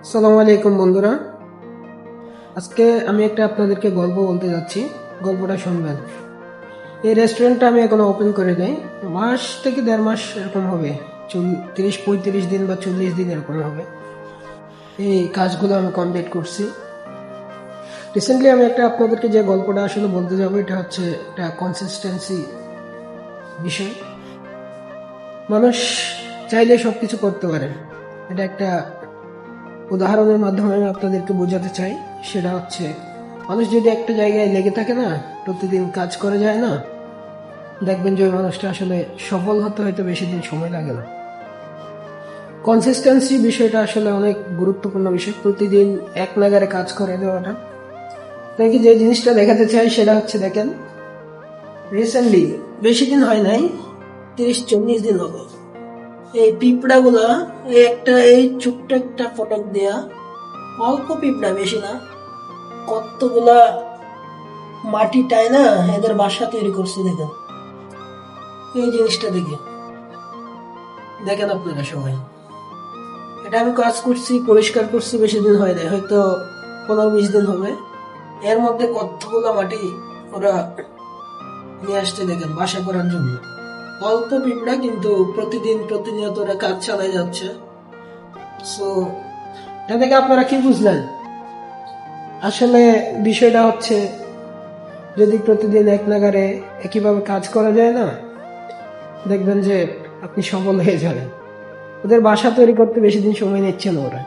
আসসালামু আলাইকুম বন্ধুরা। আজকে আমি আপনাদেরকে গল্প বলতে যাচ্ছি। গল্পটা শুনবেন। এই রেস্টুরেন্টটা আমি এখনো ওপেন করে নাই। মাস থেকে 1.5 মাস এরকম হবে। 30-35 দিন বা 40 দিন এরকম হবে। এই কাজগুলো আমি কমপ্লিট করছি। রিসেন্টলি আমি আপনাদেরকে যে গল্পটা আসলে বলতে যাবো, এটা হচ্ছে একটা কনসিস্টেন্সি বিষয়। মানুষ চাইলে সবকিছু করতে পারে। এটা একটা উদাহরণের মাধ্যমে আমি আপনাদেরকে বোঝাতে চাই। সেটা হচ্ছে, মানুষ যদি একটা জায়গায় লেগে থাকে না, প্রতিদিন কাজ করে যায় না, দেখবেন যে ওই মানুষটা আসলে সফল হতে হয়তো বেশি দিন সময় লাগে না। কনসিস্টেন্সি বিষয়টা আসলে অনেক গুরুত্বপূর্ণ বিষয়। প্রতিদিন এক নাগারে কাজ করে দেওয়াটা। নাকি যে জিনিসটা দেখাতে চাই সেটা হচ্ছে, দেখেন, রিসেন্টলি বেশি দিন হয় নাই, 30-40 দিন হবে, এই পিঁপড়া গুলা এই ছোট্ট একটা ফটক দেয়া, অল্প পিঁপড়া, বেশি না, কতগুলা মাটি টায় না এদের বাসা তৈরি করছে। দেখেন এই জিনিসটা, দেখেন আপনারা সবাই। এটা আমি কাজ করছি, পরিষ্কার করছি, বেশি দিন হয় নাই, হয়তো 15-20 দিন হবে। এর মধ্যে কতগুলো মাটি ওরা নিয়ে আসছে, দেখেন, বাসা করার জন্য। অল্প পিঁপড়া, কিন্তু প্রতিনিয়ত ওরা কাজ চালায় যাচ্ছে। সো এটা থেকে আপনারা কি বুঝলেন? আসলে বিষয়টা হচ্ছে, যদি প্রতিদিন এক নাগারে একইভাবে কাজ করা যায় না, দেখবেন যে আপনি সফল হয়ে যাবেন। ওদের বাসা তৈরি করতে বেশি দিন সময় নিচ্ছে না ওরা।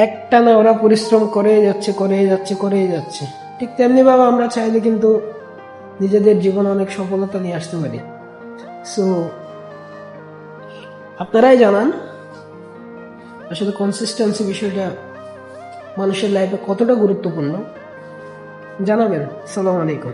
একটানা ওরা পরিশ্রম করেই যাচ্ছে। ঠিক তেমনি ভাবে আমরা চাইলে কিন্তু নিজেদের জীবনে অনেক সফলতা নিয়ে আসতে পারি। সো আপনারাই জানান, আসলে কনসিস্টেন্সি বিষয়টা মানুষের লাইফে কতটা গুরুত্বপূর্ণ। জানাবেন। আসসালামু আলাইকুম।